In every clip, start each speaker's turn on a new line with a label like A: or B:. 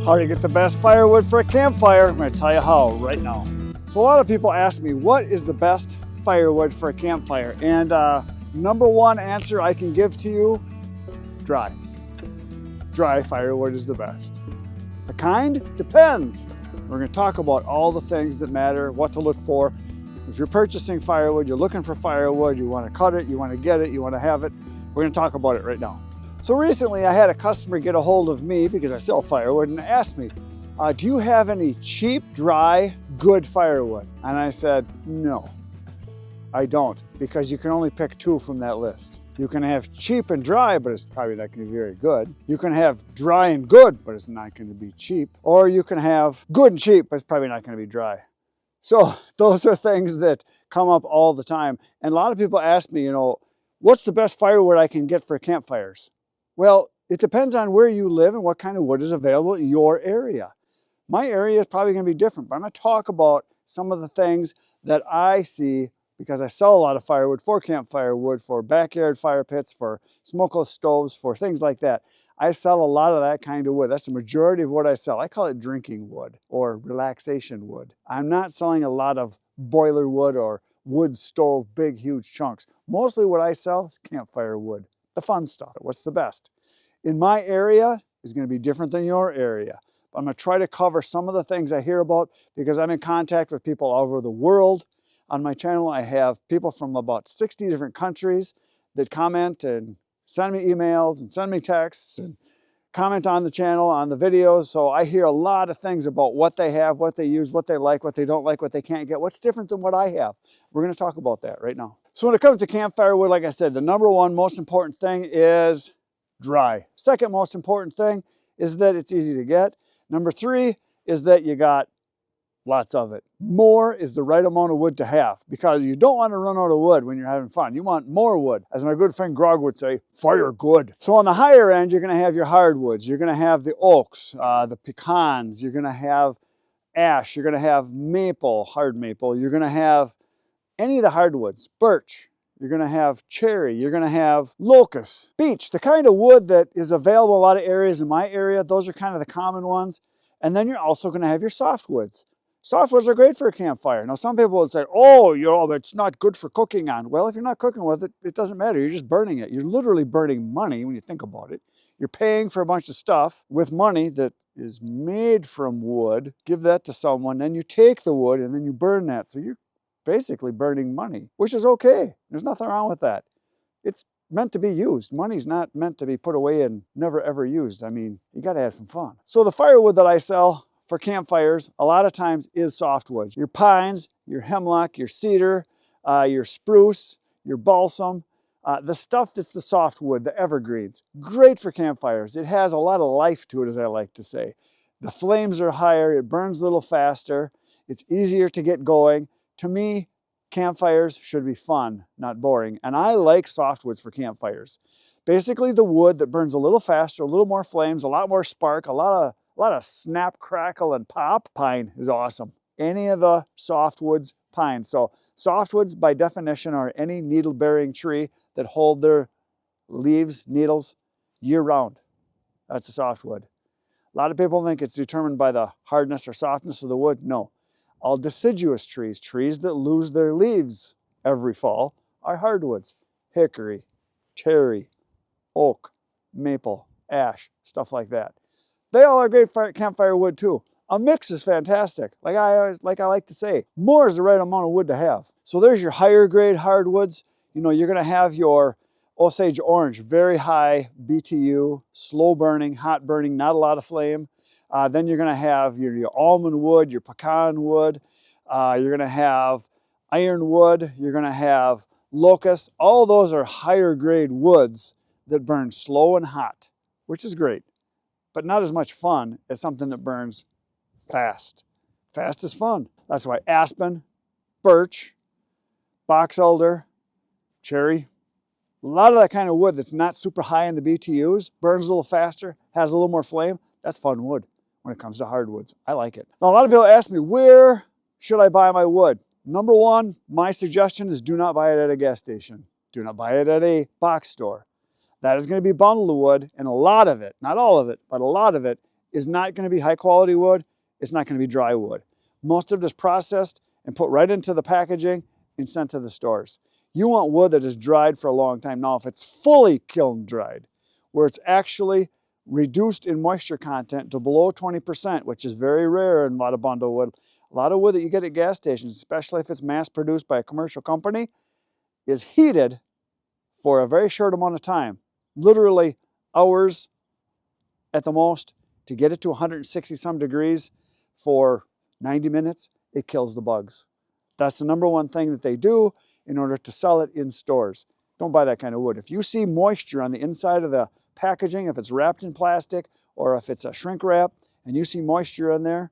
A: How to get the best firewood for a campfire? I'm going to tell you how right now. So a lot of people ask me, what is the best firewood for a campfire? And number one answer I can give to you, dry. Dry firewood is the best. The kind? Depends. We're going to talk about all the things that matter, what to look for. If you're purchasing firewood, you're looking for firewood, you want to cut it, you want to get it, you want to have it, we're going to talk about it right now. So recently I had a customer get a hold of me because I sell firewood and asked me, do you have any cheap, dry, good firewood? And I said, no, I don't, because you can only pick two from that list. You can have cheap and dry, but it's probably not going to be very good. You can have dry and good, but it's not going to be cheap. Or you can have good and cheap, but it's probably not going to be dry. So those are things that come up all the time. And a lot of people ask me, what's the best firewood I can get for campfires? Well, it depends on where you live and what kind of wood is available in your area. My area is probably going to be different, but I'm going to talk about some of the things that I see because I sell a lot of firewood for campfire wood, for backyard fire pits, for smokeless stoves, for things like that. I sell a lot of that kind of wood. That's the majority of what I sell. I call it drinking wood or relaxation wood. I'm not selling a lot of boiler wood or wood stove, big, huge chunks. Mostly what I sell is campfire wood, the fun stuff. What's the best? In my area is going to be different than your area. I'm going to try to cover some of the things I hear about because I'm in contact with people all over the world. On my channel, I have people from about 60 different countries that comment and send me emails and send me texts and comment on the channel, on the videos. So I hear a lot of things about what they have, what they use, what they like, what they don't like, what they can't get, what's different than what I have. We're going to talk about that right now. So when it comes to campfire wood, like I said, the number one most important thing is dry. Second most important thing is that it's easy to get. Number three is that you got lots of it. More is the right amount of wood to have because you don't want to run out of wood when you're having fun. You want more wood. As my good friend Grog would say, fire good. So on the higher end, you're going to have your hardwoods. You're going to have the oaks, the pecans. You're going to have ash. You're going to have maple, hard maple. You're going to have any of the hardwoods, birch. You're going to have cherry. You're going to have locust, beech, the kind of wood that is available in a lot of areas in my area. Those are kind of the common ones. And then you're also going to have your softwoods. Softwoods are great for a campfire. Now, some people would say, oh, it's not good for cooking on. Well, if you're not cooking with it, it doesn't matter. You're just burning it. You're literally burning money when you think about it. You're paying for a bunch of stuff with money that is made from wood. Give that to someone. Then you take the wood and then you burn that. So you're basically burning money, which is okay. There's nothing wrong with that. It's meant to be used. Money's not meant to be put away and never ever used. I mean, you got to have some fun. So the firewood that I sell for campfires, a lot of times is softwood. Your pines, your hemlock, your cedar, your spruce, your balsam, the stuff that's the softwood, the evergreens. Great for campfires. It has a lot of life to it, as I like to say. The flames are higher, it burns a little faster, it's easier to get going. To me, campfires should be fun, not boring. And I like softwoods for campfires. Basically the wood that burns a little faster, a little more flames, a lot more spark, a lot of snap, crackle, and pop. Pine is awesome. Any of the softwoods, pine. So softwoods by definition are any needle-bearing tree that hold their leaves, needles, year-round. That's a softwood. A lot of people think it's determined by the hardness or softness of the wood. No. All deciduous trees, trees that lose their leaves every fall, are hardwoods. Hickory, cherry, oak, maple, ash, stuff like that. They all are great campfire wood too. A mix is fantastic. Like I like to say, more is the right amount of wood to have. So there's your higher grade hardwoods. You're going to have your Osage orange, very high BTU, slow burning, hot burning, not a lot of flame. Then you're going to have your almond wood, your pecan wood. You're going to have ironwood. You're going to have locust. All those are higher grade woods that burn slow and hot, which is great, but not as much fun as something that burns fast. Fast is fun. That's why aspen, birch, box elder, cherry, a lot of that kind of wood that's not super high in the BTUs, burns a little faster, has a little more flame. That's fun wood when it comes to hardwoods. I like it. Now, a lot of people ask me, where should I buy my wood? Number one, my suggestion is do not buy it at a gas station. Do not buy it at a box store. That is going to be bundled wood, and a lot of it, not all of it, but a lot of it is not going to be high quality wood. It's not going to be dry wood. Most of it is processed and put right into the packaging and sent to the stores. You want wood that is dried for a long time. Now, if it's fully kiln dried, where it's actually reduced in moisture content to below 20%, which is very rare in a lot of bundle wood. A lot of wood that you get at gas stations, especially if it's mass produced by a commercial company, is heated for a very short amount of time, literally hours at the most, to get it to 160 some degrees for 90 minutes. It kills the bugs. That's the number one thing that they do in order to sell it in stores. Don't buy that kind of wood. If you see moisture on the inside of the packaging, if it's wrapped in plastic or if it's a shrink wrap and you see moisture in there,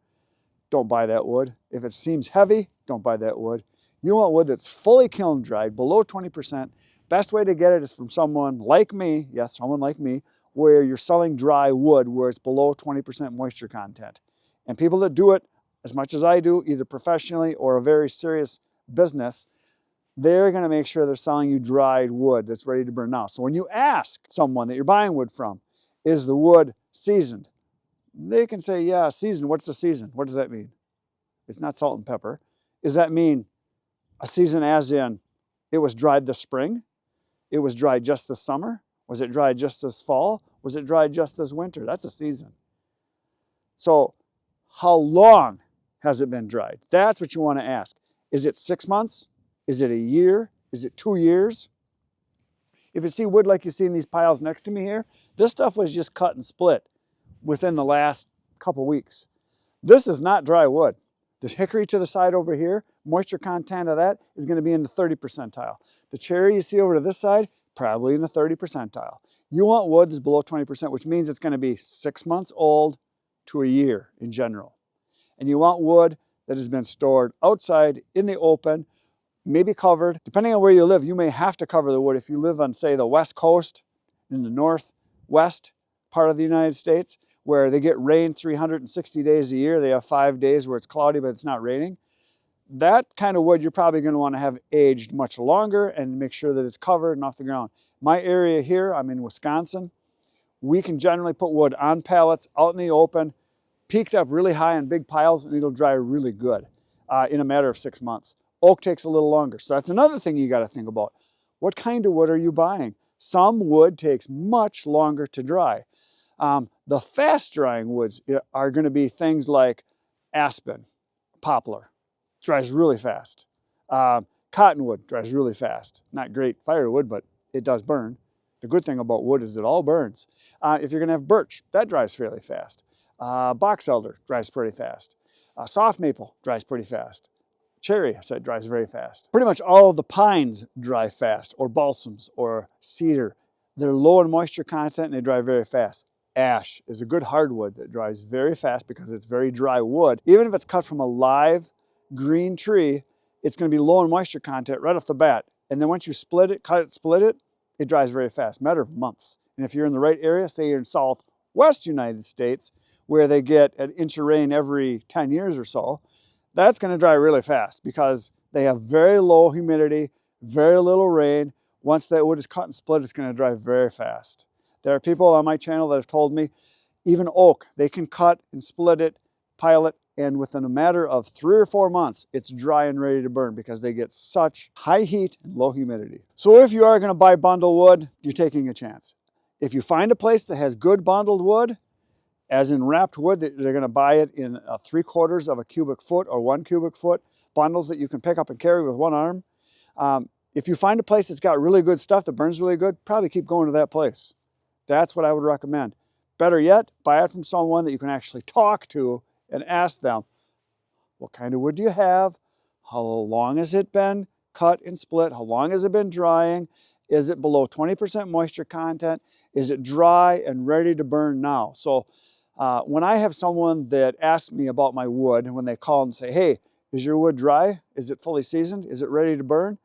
A: don't buy that wood. If it seems heavy, don't buy that wood. You want wood that's fully kiln dried, below 20%. Best way to get it is from someone like me, yes, someone like me, where you're selling dry wood where it's below 20% moisture content. And people that do it as much as I do, either professionally or a very serious business, they're going to make sure they're selling you dried wood that's ready to burn now. So when you ask someone that you're buying wood from, is the wood seasoned? They can say, yeah, seasoned. What's the season? What does that mean? It's not salt and pepper. Does that mean a season as in it was dried this spring? It was dried just this summer? Was it dried just this fall? Was it dried just this winter? That's a season. So how long has it been dried? That's what you want to ask. Is it 6 months? Is it a year? Is it 2 years? If you see wood like you see in these piles next to me here, this stuff was just cut and split within the last couple weeks. This is not dry wood. The hickory to the side over here, moisture content of that is going to be in the 30 percentile. The cherry you see over to this side, probably in the 30 percentile. You want wood that's below 20%, which means it's going to be 6 months old to a year in general. And you want wood that has been stored outside in the open, maybe covered. Depending on where you live, you may have to cover the wood. If you live on, say, the West Coast in the northwest part of the United States, where they get rain 360 days a year, they have 5 days where it's cloudy but it's not raining. That kind of wood you're probably going to want to have aged much longer and make sure that it's covered and off the ground. My area here, I'm in Wisconsin, we can generally put wood on pallets out in the open, peaked up really high in big piles, and it'll dry really good in a matter of 6 months. Oak takes a little longer. So that's another thing you got to think about. What kind of wood are you buying? Some wood takes much longer to dry. The fast drying woods are going to be things like aspen, poplar, dries really fast. Cottonwood dries really fast. Not great firewood, but it does burn. The good thing about wood is it all burns. If you're going to have birch, that dries fairly fast. Box elder dries pretty fast. Soft maple dries pretty fast. Cherry, I said, dries very fast. Pretty much all of the pines dry fast, or balsams, or cedar. They're low in moisture content and they dry very fast. Ash is a good hardwood that dries very fast because it's very dry wood. Even if it's cut from a live green tree, it's going to be low in moisture content right off the bat. And then once you split it, cut it, split it, it dries very fast, matter of months. And if you're in the right area, say you're in southwest United States, where they get an inch of rain every 10 years or so, that's going to dry really fast because they have very low humidity, very little rain. Once that wood is cut and split, it's going to dry very fast. There are people on my channel that have told me, even oak, they can cut and split it, pile it, and within a matter of 3 or 4 months, it's dry and ready to burn because they get such high heat and low humidity. So if you are going to buy bundle wood, you're taking a chance. If you find a place that has good bundled wood, as in wrapped wood, they're going to buy it in 3/4 of a cubic foot or 1 cubic foot bundles that you can pick up and carry with one arm. If you find a place that's got really good stuff that burns really good, probably keep going to that place. That's what I would recommend. Better yet, buy it from someone that you can actually talk to and ask them, what kind of wood do you have? How long has it been cut and split? How long has it been drying? Is it below 20% moisture content? Is it dry and ready to burn now? So when I have someone that asks me about my wood, and when they call and say, hey, is your wood dry? Is it fully seasoned? Is it ready to burn?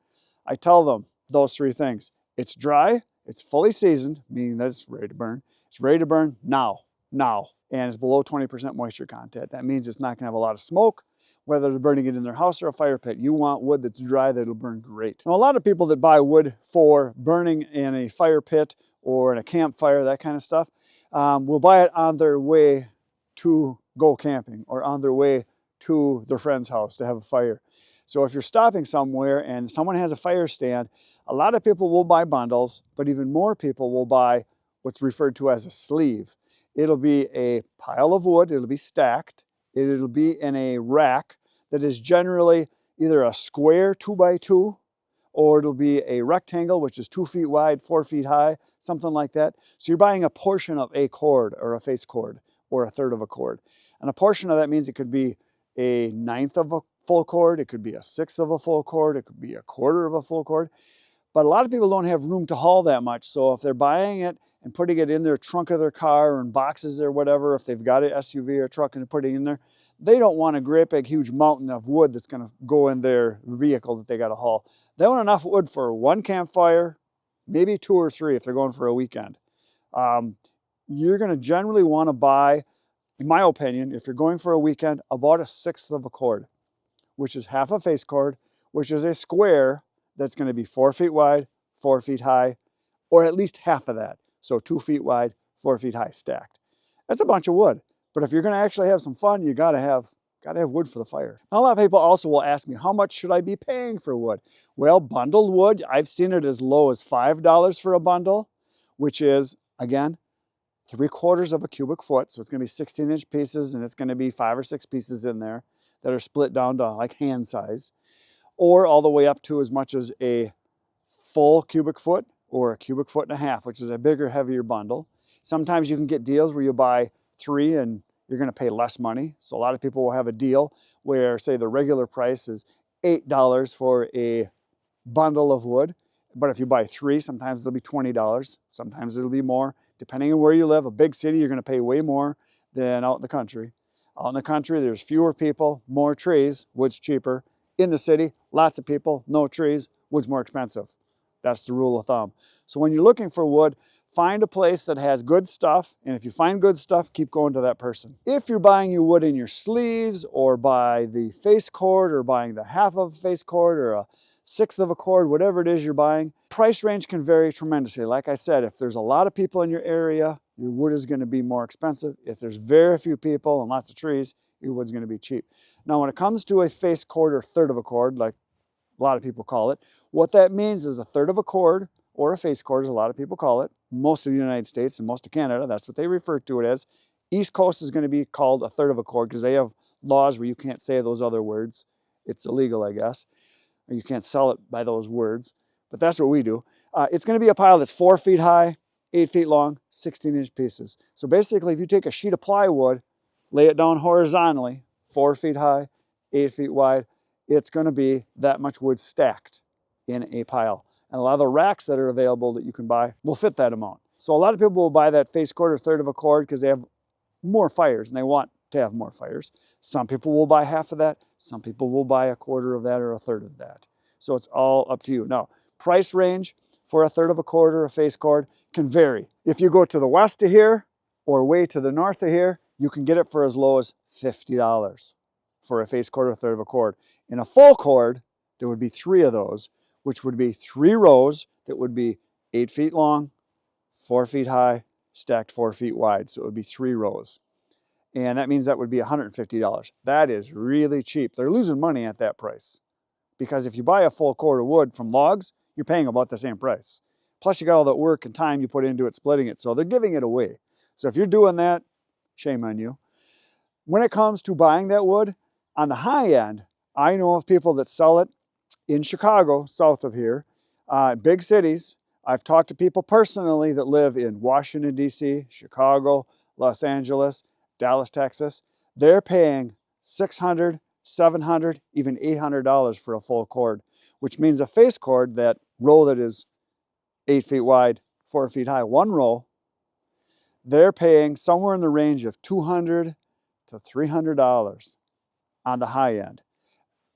A: I tell them those 3 things. It's dry, it's fully seasoned, meaning that it's ready to burn. It's ready to burn now, and it's below 20% moisture content. That means it's not going to have a lot of smoke, whether they're burning it in their house or a fire pit. You want wood that's dry that'll burn great. Now, a lot of people that buy wood for burning in a fire pit or in a campfire, that kind of stuff, will buy it on their way to go camping or on their way to their friend's house to have a fire. So if you're stopping somewhere and someone has a fire stand, a lot of people will buy bundles, but even more people will buy what's referred to as a sleeve. It'll be a pile of wood, it'll be stacked, it'll be in a rack that is generally either a square 2x2, or it'll be a rectangle, which is 2 feet wide, 4 feet high, something like that. So you're buying a portion of a cord or a face cord or a third of a cord. And a portion of that means it could be a ninth of a full cord, it could be a sixth of a full cord, it could be a quarter of a full cord. But a lot of people don't have room to haul that much. So if they're buying it and putting it in their trunk of their car or in boxes or whatever, if they've got an SUV or truck and putting it in there, they don't want a great big huge mountain of wood that's going to go in their vehicle that they got to haul. They want enough wood for one campfire, maybe 2 or 3 if they're going for a weekend. You're going to generally want to buy, in my opinion, if you're going for a weekend, about a sixth of a cord, which is half a face cord, which is a square that's going to be 4 feet wide, 4 feet high, or at least half of that. So 2 feet wide, 4 feet high stacked. That's a bunch of wood. But if you're going to actually have some fun, you got to have wood for the fire. Now, a lot of people also will ask me, how much should I be paying for wood? Well, bundled wood, I've seen it as low as $5 for a bundle, which is, again, 3/4 of a cubic foot. So it's going to be 16-inch pieces, and it's going to be 5 or 6 pieces in there that are split down to like hand size, or all the way up to as much as a full cubic foot or a cubic foot and a half, which is a bigger, heavier bundle. Sometimes you can get deals where you buy 3 and you're going to pay less money. So a lot of people will have a deal where, say, the regular price is $8 for a bundle of wood. But if you buy 3, sometimes it'll be $20. Sometimes it'll be more. Depending on where you live, a big city, you're going to pay way more than out in the country. Out in the country, there's fewer people, more trees, wood's cheaper. In the city, lots of people, no trees, wood's more expensive. That's the rule of thumb. So when you're looking for wood, find a place that has good stuff, and if you find good stuff, keep going to that person. If you're buying your wood in your sleeves, or by the face cord, or buying the half of a face cord, or a sixth of a cord, whatever it is you're buying, price range can vary tremendously. Like I said, if there's a lot of people in your area, your wood is going to be more expensive. If there's very few people and lots of trees, your wood's going to be cheap. Now, when it comes to a face cord or third of a cord, like a lot of people call it, what that means is a third of a cord, or a face cord, as a lot of people call it. Most of the United States and most of Canada, that's what they refer to it as. East Coast is going to be called a third of a cord because they have laws where you can't say those other words. It's illegal, I guess. Or you can't sell it by those words, but that's what we do. It's going to be a pile that's 4 feet high, 8 feet long, 16-inch pieces. So basically, if you take a sheet of plywood, lay it down horizontally, 4 feet high, 8 feet wide, it's going to be that much wood stacked in a pile. And a lot of the racks that are available that you can buy will fit that amount. So a lot of people will buy that face cord or third of a cord because they have more fires and they want to have more fires. Some people will buy half of that. Some people will buy a quarter of that or a third of that. So it's all up to you. Now, price range for a third of a cord or a face cord can vary. If you go to the west of here or way to the north of here, you can get it for as low as $50 for a face cord or a third of a cord. In a full cord, there would be 3 of those, which would be 3 rows that would be 8 feet long, 4 feet high, stacked 4 feet wide. So it would be 3 rows. And that means that would be $150. That is really cheap. They're losing money at that price. Because if you buy a full cord of wood from logs, you're paying about the same price. Plus you got all that work and time you put into it splitting it. So they're giving it away. So if you're doing that, shame on you. When it comes to buying that wood, on the high end, I know of people that sell it in Chicago, south of here, big cities. I've talked to people personally that live in Washington, D.C., Chicago, Los Angeles, Dallas, Texas. They're paying $600, $700, even $800 for a full cord, which means a face cord, that row that is 8 feet wide, 4 feet high, one row, they're paying somewhere in the range of $200 to $300 on the high end.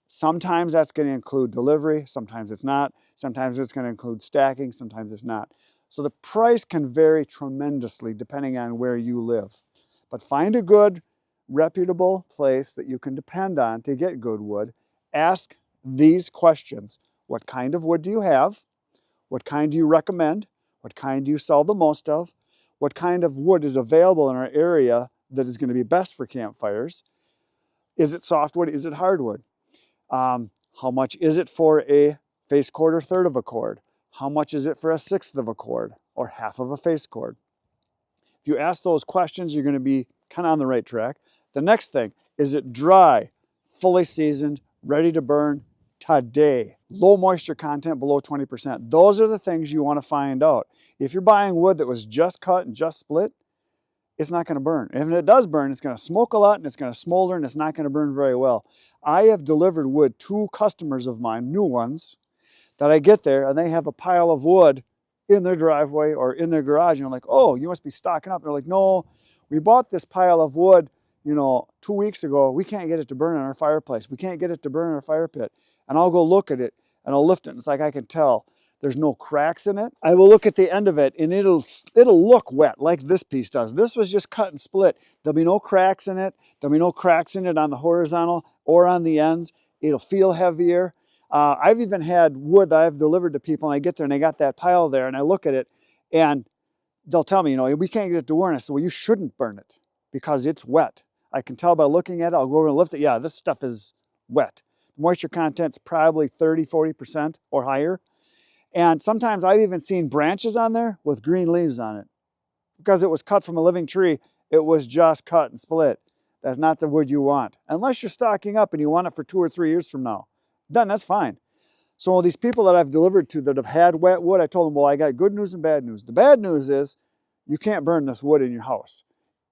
A: Sometimes that's going to include delivery, sometimes it's not. Sometimes it's going to include stacking, sometimes it's not. So the price can vary tremendously depending on where you live. But find a good, reputable place that you can depend on to get good wood. Ask these questions. What kind of wood do you have? What kind do you recommend? What kind do you sell the most of? What kind of wood is available in our area that is going to be best for campfires. Is it softwood? Is it hardwood? How much is it for a face cord or third of a cord? How much is it for a sixth of a cord or half of a face cord? If you ask those questions, you're going to be kind of on the right track. The next thing, is it dry, fully seasoned, ready to burn today? Low moisture content below 20%. Those are the things you want to find out. If you're buying wood that was just cut and just split, it's not going to burn. If it does burn, it's going to smoke a lot and it's going to smolder and it's not going to burn very well. I have delivered wood to customers of mine, new ones, that I get there and they have a pile of wood in their driveway or in their garage. And I'm like, oh, you must be stocking up. And they're like, no, we bought this pile of wood, 2 weeks ago. We can't get it to burn in our fireplace. We can't get it to burn in our fire pit. And I'll go look at it and I'll lift it. And it's like I can tell there's no cracks in it. I will look at the end of it and it'll look wet like this piece does. This was just cut and split. There'll be no cracks in it. There'll be no cracks in it on the horizontal or on the ends. It'll feel heavier. I've even had wood that I've delivered to people and I get there and they got that pile there and I look at it and they'll tell me, we can't get it to burn. I said, well, you shouldn't burn it because it's wet. I can tell by looking at it. I'll go over and lift it. Yeah, this stuff is wet. The moisture content's probably 30, 40% or higher. And sometimes I've even seen branches on there with green leaves on it. Because it was cut from a living tree, it was just cut and split. That's not the wood you want. Unless you're stocking up and you want it for 2 or 3 years from now. Then that's fine. So these people that I've delivered to that have had wet wood, I told them, well, I got good news and bad news. The bad news is you can't burn this wood in your house.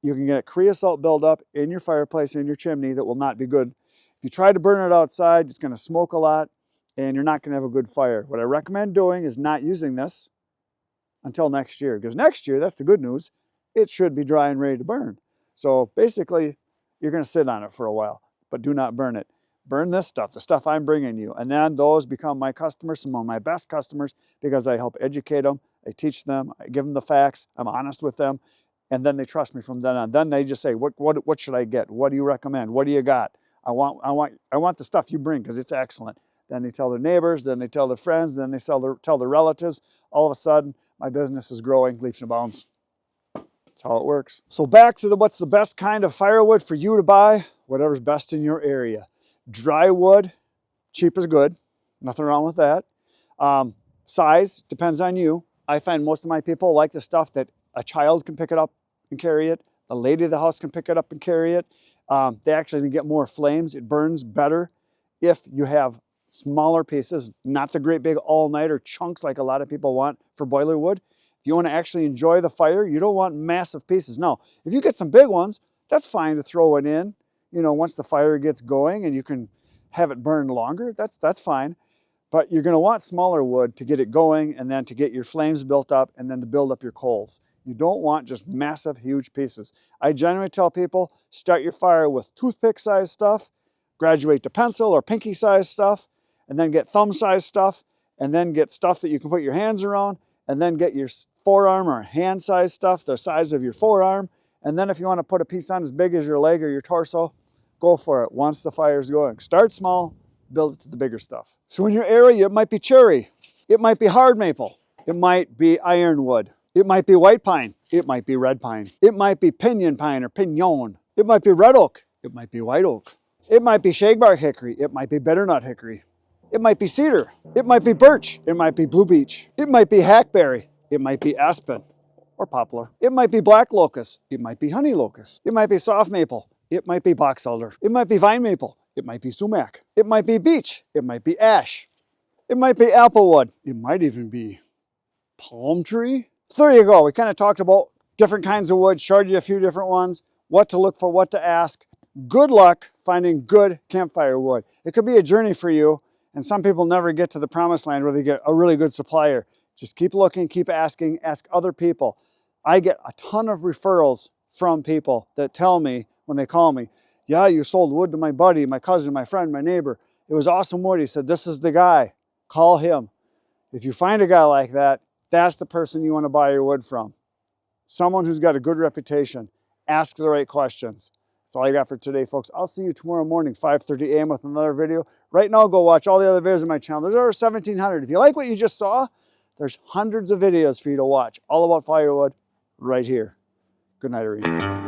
A: You can get creosote buildup in your fireplace, in your chimney that will not be good. If you try to burn it outside, it's going to smoke a lot and you're not going to have a good fire. What I recommend doing is not using this until next year. Because next year, that's the good news, it should be dry and ready to burn. So basically, you're going to sit on it for a while, but do not burn it. Burn this stuff, the stuff I'm bringing you. And then those become my customers, some of my best customers, because I help educate them, I teach them, I give them the facts, I'm honest with them, and then they trust me from then on. Then they just say, what should I get? What do you recommend? What do you got? I want the stuff you bring because it's excellent. Then they tell their neighbors, then they tell their friends, then they tell their relatives. All of a sudden, my business is growing leaps and bounds. That's how it works. So back to what's the best kind of firewood for you to buy? Whatever's best in your area. Dry wood, cheap is good. Nothing wrong with that. Size depends on you. I find most of my people like the stuff that a child can pick it up and carry it. A lady of the house can pick it up and carry it. They actually get more flames. It burns better if you have smaller pieces, not the great big all-nighter chunks like a lot of people want for boiler wood. If you want to actually enjoy the fire, you don't want massive pieces. No, if you get some big ones, that's fine to throw it in, once the fire gets going and you can have it burn longer, that's fine. But you're going to want smaller wood to get it going and then to get your flames built up and then to build up your coals. You don't want just massive, huge pieces. I generally tell people, start your fire with toothpick-sized stuff, graduate to pencil or pinky-sized stuff, and then get thumb-sized stuff, and then get stuff that you can put your hands around, and then get your forearm or hand-sized stuff, the size of your forearm, and then if you want to put a piece on as big as your leg or your torso, go for it once the fire's going. Start small, build it to the bigger stuff. So in your area, it might be cherry, it might be hard maple, it might be ironwood, it might be white pine, it might be red pine, it might be pinyon pine or pinon, it might be red oak, it might be white oak, it might be shagbark hickory, it might be bitternut hickory, it might be cedar, it might be birch, it might be blue beech, it might be hackberry, it might be aspen or poplar, it might be black locust, it might be honey locust, it might be soft maple, it might be box elder, it might be vine maple, it might be sumac, it might be beech, it might be ash, it might be applewood, it might even be palm tree. So there you go. We kind of talked about different kinds of wood, showed you a few different ones, what to look for, what to ask. Good luck finding good campfire wood. It could be a journey for you, and some people never get to the promised land where they get a really good supplier. Just keep looking, keep asking, ask other people. I get a ton of referrals from people that tell me when they call me, yeah, you sold wood to my buddy, my cousin, my friend, my neighbor. It was awesome wood. He said, this is the guy. Call him. If you find a guy like that, that's the person you want to buy your wood from. Someone who's got a good reputation. Ask the right questions. That's all I got for today, folks. I'll see you tomorrow morning, 5:30 a.m. with another video. Right now, go watch all the other videos on my channel. There's over 1,700. If you like what you just saw, there's hundreds of videos for you to watch, all about firewood right here. Good night, everyone.